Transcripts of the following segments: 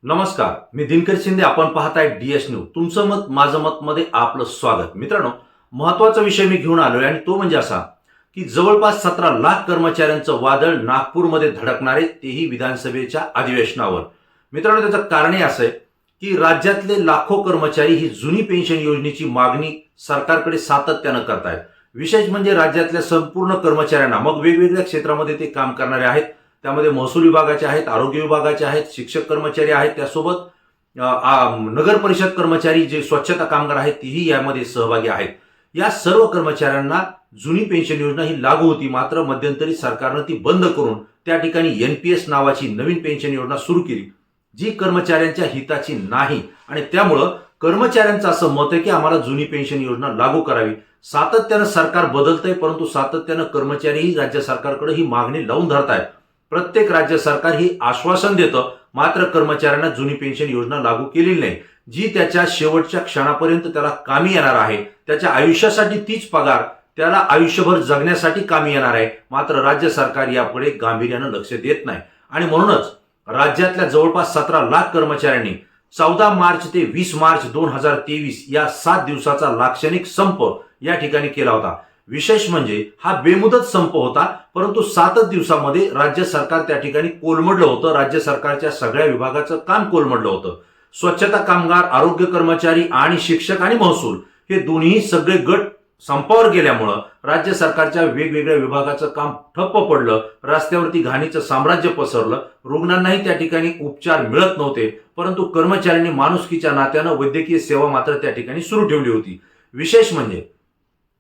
नमस्कार, मी दिनकर शिंदे. आपण पाहताय डीएस न्यूज. तुमचं मत माझं मत मध्ये आपलं स्वागत. मित्रांनो, महत्वाचा विषय मी घेऊन आलोय आणि तो म्हणजे असा की जवळपास 17 लाख कर्मचाऱ्यांचं वादळ नागपूरमध्ये धडकणारे, तेही विधानसभेच्या अधिवेशनावर. मित्रांनो, त्याचं कारण असं आहे की राज्यातले लाखो कर्मचारी ही जुनी पेन्शन योजनेची मागणी सरकारकडे सातत्यानं करतायत. विशेष म्हणजे राज्यातल्या संपूर्ण कर्मचाऱ्यांना, मग वेगवेगळ्या क्षेत्रामध्ये ते काम करणारे आहेत, त्यामध्ये महसूल विभागाचे आहेत, आरोग्य विभागाचे आहेत, शिक्षक कर्मचारी आहेत, त्यासोबत नगर परिषद कर्मचारी, जे स्वच्छता कामगार आहेत, तीही यामध्ये सहभागी आहेत. या सर्व कर्मचाऱ्यांना जुनी पेन्शन योजना ही लागू होती, मात्र मध्यंतरी सरकारनं ती बंद करून त्या ठिकाणी एनपीएस नावाची नवीन पेन्शन योजना सुरू केली, जी कर्मचाऱ्यांच्या हिताची नाही. आणि त्यामुळं कर्मचाऱ्यांचं असं मत आहे की आम्हाला जुनी पेन्शन योजना लागू करावी. सातत्यानं सरकार बदलतंय, परंतु सातत्यानं कर्मचारीही राज्य सरकारकडे ही मागणी लावून धरतायत. प्रत्येक राज्य सरकार ही आश्वासन देतं, मात्र कर्मचाऱ्यांना जुनी पेन्शन योजना लागू केलेली नाही, जी त्याच्या शेवटच्या क्षणापर्यंत त्याला कामी येणार आहे. त्याच्या आयुष्यासाठी तीच पगार त्याला आयुष्यभर जगण्यासाठी कामी येणार आहे, मात्र राज्य सरकार याकडे गांभीर्यानं लक्ष देत नाही. आणि म्हणूनच राज्यातल्या जवळपास 17 लाख कर्मचाऱ्यांनी 14 मार्च ते 20 मार्च 2023 या 7 दिवसाचा लाक्षणिक संप या ठिकाणी केला होता. विशेष म्हणजे हा बेमुदत संप होता, परंतु 7 दिवसामध्ये राज्य सरकार त्या ठिकाणी कोलमडलं होतं. राज्य सरकारच्या सगळ्या विभागाचं काम कोलमडलं होतं. स्वच्छता कामगार, आरोग्य कर्मचारी आणि शिक्षक आणि महसूल हे दोन्ही सगळे गट संपावर गेल्यामुळं राज्य सरकारच्या वेगवेगळ्या विभागाचं काम ठप्प पडलं. रस्त्यावरती घाणीचं साम्राज्य पसरलं. रुग्णांनाही त्या ठिकाणी उपचार मिळत नव्हते, परंतु कर्मचाऱ्यांनी माणुसकीच्या नात्यानं वैद्यकीय सेवा मात्र त्या ठिकाणी सुरू ठेवली होती. विशेष म्हणजे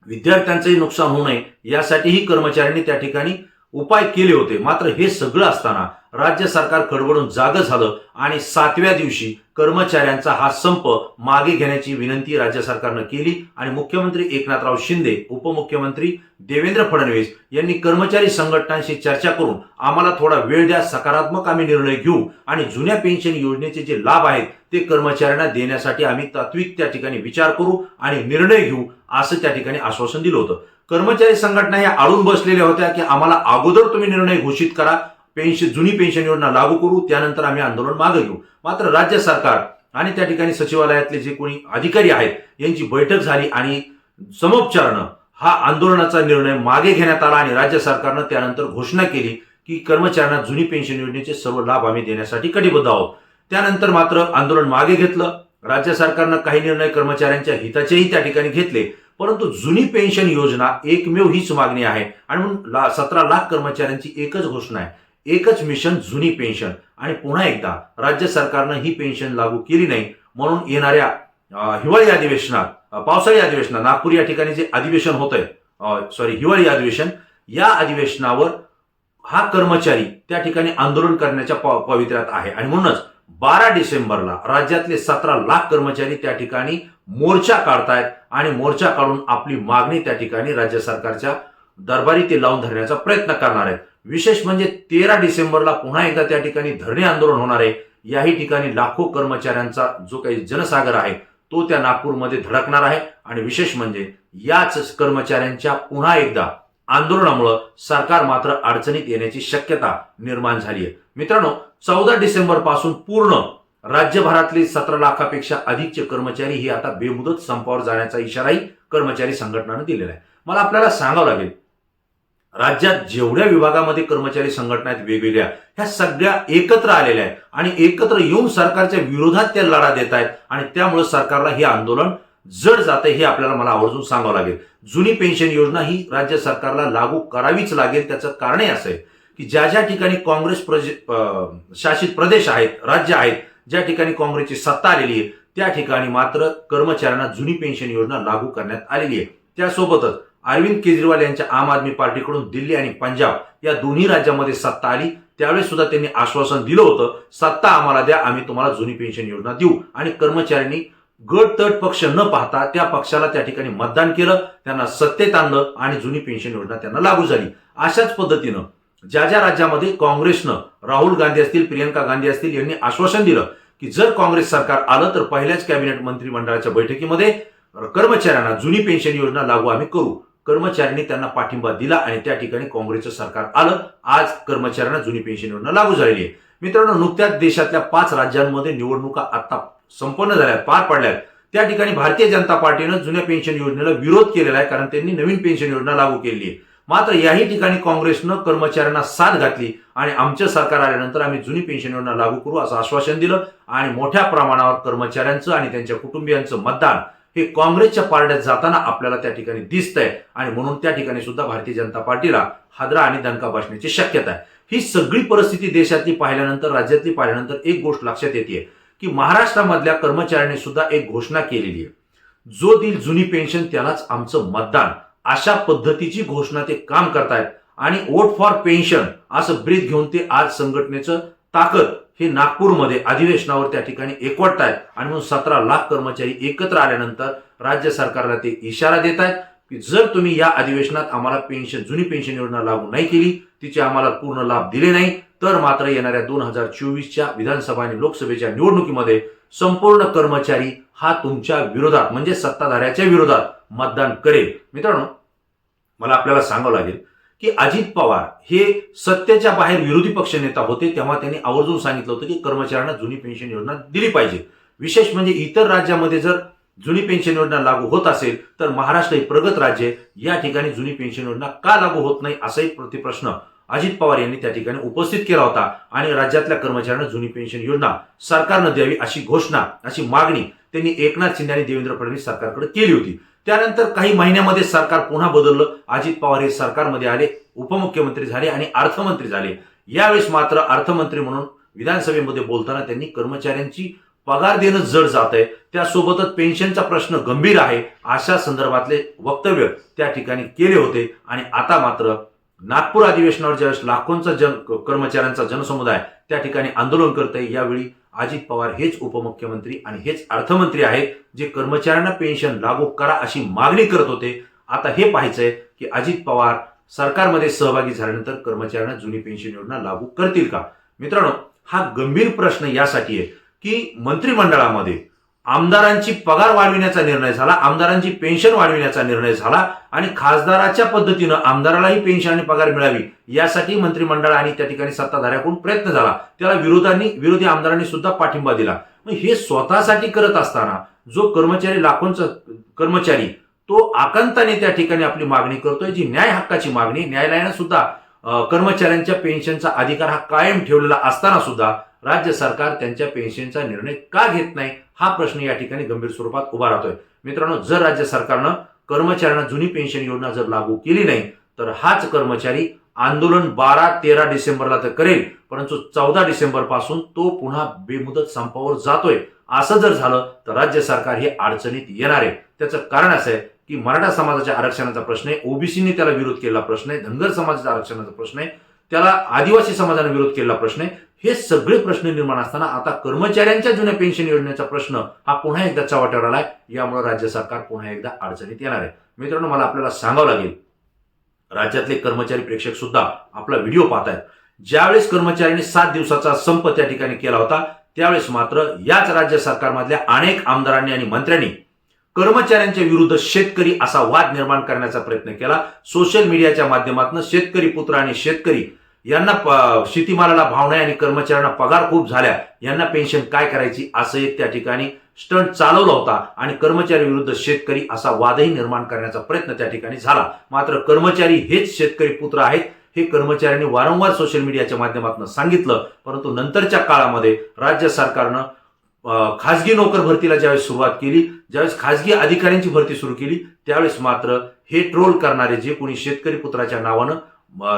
विद्यार्थ्यांचंही नुकसान होऊ नये यासाठीही कर्मचाऱ्यांनी त्या ठिकाणी उपाय केले होते. मात्र हे सगळं असताना राज्य सरकार खडबडून जागं झालं आणि 7व्या दिवशी कर्मचाऱ्यांचा हा संप मागे घेण्याची विनंती राज्य सरकारनं केली. आणि मुख्यमंत्री एकनाथराव शिंदे, उपमुख्यमंत्री देवेंद्र फडणवीस यांनी कर्मचारी संघटनांशी चर्चा करून आम्हाला थोडा वेळ द्या, सकारात्मक आम्ही निर्णय घेऊ आणि जुन्या पेन्शन योजनेचे जे लाभ आहेत ते कर्मचाऱ्यांना देण्यासाठी आम्ही तात्विक त्या ठिकाणी विचार करू आणि निर्णय घेऊ, असं त्या ठिकाणी आश्वासन दिलं होतं. कर्मचारी संघटना या आळून बसलेल्या होत्या की आम्हाला अगोदर तुम्ही निर्णय घोषित करा, जुनी पेन्शन योजना लागू करू, त्यानंतर आम्ही आंदोलन मागे घेऊ. मात्र राज्य सरकार आणि त्या ठिकाणी सचिवालयातले जे कोणी अधिकारी आहेत यांची बैठक झाली आणि समोपचारानं हा आंदोलनाचा निर्णय मागे घेण्यात आला आणि राज्य सरकारनं त्यानंतर घोषणा केली की कर्मचाऱ्यांना जुनी पेन्शन योजनेचे सर्व लाभ आम्ही देण्यासाठी कटिबद्ध आहोत. त्यानंतर मात्र आंदोलन मागे घेतलं. राज्य सरकारनं काही निर्णय कर्मचाऱ्यांच्या हिताचेही त्या ठिकाणी घेतले, परंतु जुनी पेन्शन योजना एकमेव हीच मागणी आहे. आणि म्हणून 17 लाख कर्मचाऱ्यांची एकच घोषणा आहे, एकच मिशन, जुनी पेन्शन. आणि पुन्हा एकदा राज्य सरकारनं ही पेन्शन लागू केली नाही, म्हणून येणाऱ्या हिवाळी अधिवेशनात, पावसाळी अधिवेशनात, नागपूर या ठिकाणी जे अधिवेशन होत आहे, हिवाळी अधिवेशन, या अधिवेशनावर हा कर्मचारी त्या ठिकाणी आंदोलन करण्याच्या पवित्र्यात आहे. आणि म्हणूनच 12 डिसेंबरला राज्यातले 17 लाख कर्मचारी त्या ठिकाणी मोर्चा काढतायत आणि मोर्चा काढून आपली मागणी त्या ठिकाणी राज्य सरकारच्या दरबारी ते लावून धरण्याचा प्रयत्न करणार आहेत. विशेष म्हणजे 13 डिसेंबरला पुन्हा एकदा त्या ठिकाणी धरणे आंदोलन होणार आहे. याही ठिकाणी लाखो कर्मचाऱ्यांचा जो काही जनसागर आहे तो त्या नागपूरमध्ये धडकणार आहे. आणि विशेष म्हणजे याच कर्मचाऱ्यांच्या पुन्हा एकदा आंदोलनामुळे सरकार मात्र अडचणीत येण्याची शक्यता निर्माण झाली आहे. मित्रांनो, 14 डिसेंबर पासून पूर्ण राज्यभरातले 17 लाखापेक्षा अधिकचे कर्मचारी हे आता बेमुदत संपावर जाण्याचा इशाराही कर्मचारी संघटनांनी दिलेला आहे. मला आपल्याला सांगावं लागेल, राज्यात जेवढ्या विभागामध्ये कर्मचारी संघटना आहेत वेगवेगळ्या, ह्या सगळ्या एकत्र आलेल्या आहेत आणि एकत्र येऊन सरकारच्या विरोधात त्या लढा देत आहेत. आणि त्यामुळे सरकारला हे आंदोलन जड जाते, हे आपल्याला मला आवर्जून सांगावं लागेल. जुनी पेन्शन योजना ही राज्य सरकारला लागू करावीच लागेल. त्याचं कारणही असं आहे की ज्या ज्या ठिकाणी काँग्रेस शासित प्रदेश आहेत, राज्य आहेत, ज्या ठिकाणी काँग्रेसची सत्ता आलेली आहे, त्या ठिकाणी मात्र कर्मचाऱ्यांना जुनी पेन्शन योजना लागू करण्यात आलेली आहे. त्यासोबतच अरविंद केजरीवाल यांच्या आम आदमी पार्टीकडून दिल्ली आणि पंजाब या दोन्ही राज्यामध्ये सत्ता आली, त्यावेळेस सुद्धा त्यांनी आश्वासन दिलं होतं, सत्ता आम्हाला द्या, आम्ही तुम्हाला जुनी पेन्शन योजना देऊ. आणि कर्मचाऱ्यांनी गट तट पक्ष न पाहता त्या पक्षाला त्या ठिकाणी मतदान केलं, त्यांना सत्तेत आणलं आणि जुनी पेन्शन योजना त्यांना लागू झाली. अशाच पद्धतीनं ज्या ज्या राज्यामध्ये काँग्रेसनं, राहुल गांधी असतील, प्रियंका गांधी असतील, यांनी आश्वासन दिलं की जर काँग्रेस सरकार आलं तर पहिल्याच कॅबिनेट मंत्रिमंडळाच्या बैठकीमध्ये कर्मचाऱ्यांना जुनी पेन्शन योजना लागू आम्ही करू. कर्मचाऱ्यांनी त्यांना पाठिंबा दिला आणि त्या ठिकाणी काँग्रेसचं सरकार आलं. आज कर्मचाऱ्यांना जुनी पेन्शन योजना लागू झालेली आहे. मित्रांनो, नुकत्याच देशातल्या 5 राज्यांमध्ये निवडणुका आता संपन्न झाल्या, पार पडल्यात. त्या ठिकाणी भारतीय जनता पार्टीनं जुन्या पेन्शन योजनेला विरोध केलेला आहे, कारण त्यांनी नवीन पेन्शन योजना लागू केली आहे. मात्र याही ठिकाणी काँग्रेसनं कर्मचाऱ्यांना साथ घातली आणि आमचं सरकार आल्यानंतर आम्ही जुनी पेन्शन योजना लागू करू असं आश्वासन दिलं आणि मोठ्या प्रमाणावर कर्मचाऱ्यांचं आणि त्यांच्या कुटुंबियांचं मतदान हे काँग्रेसच्या पारड्यात जाताना आपल्याला त्या ठिकाणी दिसतंय आणि म्हणून त्या ठिकाणी सुद्धा भारतीय जनता पार्टीला हादरा आणि दणका बसण्याची शक्यता आहे. ही सगळी परिस्थिती देशातली पाहिल्यानंतर, राज्यातली पाहिल्यानंतर एक गोष्ट लक्षात येते की महाराष्ट्रामधल्या कर्मचाऱ्यांनी सुद्धा एक घोषणा केलेली आहे, जो देईल जुनी पेन्शन त्यालाच आमचं मतदान, अशा पद्धतीची घोषणा ते काम करतायत. आणि वोट फॉर पेन्शन असं ब्रीद घेऊन ते आज संघटनेचं ताकद हे नागपूरमध्ये अधिवेशनावर त्या ठिकाणी एकवटतायत आणि म्हणून 17 लाख कर्मचारी एकत्र आल्यानंतर राज्य सरकारला ते इशारा देत आहेत की जर तुम्ही या अधिवेशनात आम्हाला जुनी पेन्शन योजना लागू नाही केली, तिचे आम्हाला पूर्ण लाभ दिले नाही, तर मात्र येणाऱ्या 2024च्या विधानसभा आणि लोकसभेच्या निवडणुकीमध्ये संपूर्ण कर्मचारी हा तुमच्या विरोधात म्हणजे सत्ताधाऱ्याच्या विरोधात मतदान करेल. मित्रांनो, मला आपल्याला सांगावं लागेल की अजित पवार हे सत्तेच्या बाहेर विरोधी पक्ष नेता होते, तेव्हा त्यांनी आवर्जून सांगितलं होतं की कर्मचाऱ्यांना जुनी पेन्शन योजना दिली पाहिजे. विशेष म्हणजे इतर राज्यामध्ये जर जुनी पेन्शन योजना लागू होत असेल तर महाराष्ट्र हे प्रगत राज्य आहे, या ठिकाणी जुनी पेन्शन योजना का लागू होत नाही असा एक प्रतिप्रश्न अजित पवार यांनी त्या ठिकाणी उपस्थित केला होता आणि राज्यातल्या कर्मचाऱ्यांना जुनी पेन्शन योजना सरकारनं द्यावी अशी घोषणा, अशी मागणी त्यांनी एकनाथ शिंदे आणि देवेंद्र फडणवीस सरकारकडे केली होती. त्यानंतर काही महिन्यामध्ये सरकार पुन्हा बदललं. अजित पवार हे सरकारमध्ये आले, उपमुख्यमंत्री झाले आणि अर्थमंत्री झाले. यावेळेस मात्र अर्थमंत्री म्हणून विधानसभेमध्ये बोलताना त्यांनी कर्मचाऱ्यांची पगार देणं जड जात आहे, त्यासोबतच पेन्शनचा प्रश्न गंभीर आहे अशा संदर्भातले वक्तव्य त्या ठिकाणी केले होते. आणि आता मात्र नागपूर अधिवेशनावर ज्यावेळेस लाखोंचा कर्मचाऱ्यांचा जनसमुदाय त्या ठिकाणी आंदोलन करत आहे, यावेळी अजित पवार हेच उपमुख्यमंत्री आणि हेच अर्थमंत्री आहेत जे कर्मचाऱ्यांना पेन्शन लागू करा अशी मागणी करत होते. आता हे पाहायचंय की अजित पवार सरकारमध्ये सहभागी झाल्यानंतर कर्मचाऱ्यांना जुनी पेन्शन योजना लागू करतील का. मित्रांनो, हा गंभीर प्रश्न यासाठी आहे की मंत्रिमंडळामध्ये आमदारांची पगार वाढविण्याचा निर्णय झाला, आमदारांची पेन्शन वाढविण्याचा निर्णय झाला आणि खासदाराच्या पद्धतीनं आमदारालाही पेन्शन आणि पगार मिळावी यासाठी मंत्रिमंडळ आणि त्या ठिकाणी सत्ताधाऱ्याकडून प्रयत्न झाला. त्याला विरोधी आमदारांनी सुद्धा पाठिंबा दिला. हे स्वतःसाठी करत असताना जो कर्मचारी, लाखोंचा कर्मचारी, तो आकांताने त्या ठिकाणी आपली मागणी करतोय, जी न्याय हक्काची मागणी, न्यायालयानं सुद्धा कर्मचाऱ्यांच्या पेन्शनचा अधिकार हा कायम ठेवलेला असताना सुद्धा राज्य सरकार त्यांच्या पेन्शनचा निर्णय का घेत नाही हा प्रश्न या ठिकाणी गंभीर स्वरूपात उभा राहतोय. मित्रांनो, जर राज्य सरकारनं कर्मचाऱ्यांना जुनी पेन्शन योजना जर लागू केली नाही तर हाच कर्मचारी आंदोलन 12-13 डिसेंबरला तर करेल, परंतु 14 डिसेंबर पासून तो पुन्हा बेमुदत संपावर जातोय. असं जर झालं तर राज्य सरकार हे अडचणीत येणार आहे. त्याचं कारण असं आहे की मराठा समाजाच्या आरक्षणाचा प्रश्न आहे, ओबीसीने त्याला विरोध केलेला प्रश्न आहे, धनगर समाजाच्या आरक्षणाचा प्रश्न आहे, त्याला आदिवासी समाजाने विरोध केलेला प्रश्न आहे. हे सगळे प्रश्न निर्माण असताना आता कर्मचाऱ्यांच्या जुन्या पेन्शन योजनेचा प्रश्न हा पुन्हा एकदा चव्हाट्यावर आलाय. यामुळे राज्य सरकार पुन्हा एकदा अडचणीत येणार आहे. मित्रांनो, मला आपल्याला सांगावं लागेल, राज्यातले कर्मचारी प्रेक्षक सुद्धा आपला व्हिडिओ पाहतायत. ज्यावेळेस कर्मचाऱ्यांनी 7 दिवसाचा संप त्या ठिकाणी केला होता, त्यावेळेस मात्र याच राज्य सरकारमधल्या अनेक आमदारांनी आणि मंत्र्यांनी कर्मचाऱ्यांच्या विरुद्ध शेतकरी असा वाद निर्माण करण्याचा प्रयत्न केला. सोशल मीडियाच्या माध्यमातून शेतकरी पुत्र आणि शेतकरी यांना शेतीमालाला भाव नाही आणि कर्मचाऱ्यांना पगार खूप झाल्या, यांना पेन्शन काय करायची असं एक त्या ठिकाणी स्टंट चालवला होता आणि कर्मचारी विरुद्ध शेतकरी असा वादही निर्माण करण्याचा प्रयत्न त्या ठिकाणी झाला. मात्र कर्मचारी हेच शेतकरी पुत्र आहेत हे कर्मचाऱ्यांनी वारंवार सोशल मीडियाच्या माध्यमातून सांगितलं, परंतु नंतरच्या काळामध्ये राज्य सरकारनं खासगी नोकर भरतीला ज्यावेळेस सुरुवात केली, ज्यावेळेस खासगी अधिकाऱ्यांची भरती सुरू केली, त्यावेळेस मात्र हे ट्रोल करणारे जे कोणी शेतकरी पुत्राच्या नावानं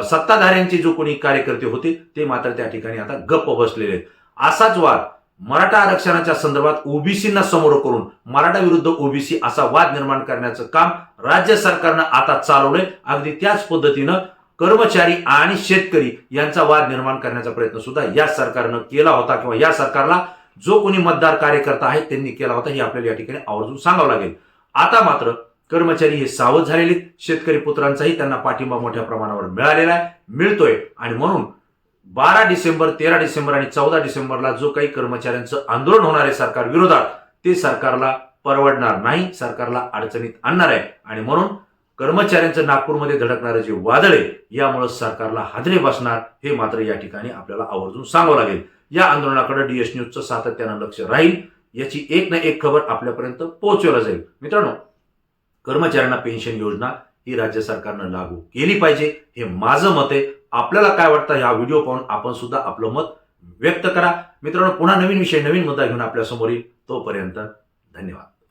सत्ताधाऱ्यांचे जो कोणी कार्यकर्ते होते ते मात्र त्या ठिकाणी आता गप्प बसलेले आहेत. असाच वाद मराठा आरक्षणाच्या संदर्भात ओबीसींना समोर करून मराठा विरुद्ध ओबीसी असा वाद निर्माण करण्याचं काम राज्य सरकारनं आता चालवलंय. अगदी त्याच पद्धतीनं कर्मचारी आणि शेतकरी यांचा वाद निर्माण करण्याचा प्रयत्न सुद्धा या सरकारनं केला होता किंवा या सरकारला जो कोणी मतदार कार्यकर्ता आहे त्यांनी केला होता, हे आपल्याला या ठिकाणी आवर्जून सांगावं लागेल. आता मात्र कर्मचारी हे सावध झालेले, शेतकरी पुत्रांचाही त्यांना पाठिंबा मोठ्या प्रमाणावर मिळालेला आहे, मिळतोय आणि म्हणून 12 डिसेंबर, 13 डिसेंबर आणि 14 डिसेंबरला जो काही कर्मचाऱ्यांचं आंदोलन होणार आहे सरकार विरोधात, ते सरकारला परवडणार नाही, सरकारला अडचणीत आणणार आहे आणि म्हणून कर्मचाऱ्यांचं नागपूरमध्ये धडकणारं जे वादळ आहे यामुळे सरकारला हादरे बसणार हे मात्र या ठिकाणी आपल्याला आवर्जून सांगावं लागेल. या आंदोलनाकडे डीएस न्यूजचं सातत्यानं लक्ष राहील. याची एक ना एक खबर आपल्यापर्यंत पोहोचवला जाईल. मित्रांनो, कर्मचाऱ्यांना पेन्शन योजना ही राज्य सरकारनं लागू केली पाहिजे हे माझं मत आहे. आपल्याला काय वाटतं हा व्हिडिओ पाहून आपण सुद्धा आपलं मत व्यक्त करा. मित्रांनो, पुन्हा नवीन विषय नवीन मुद्दा घेऊन आपल्या समोर येईल. तोपर्यंत धन्यवाद.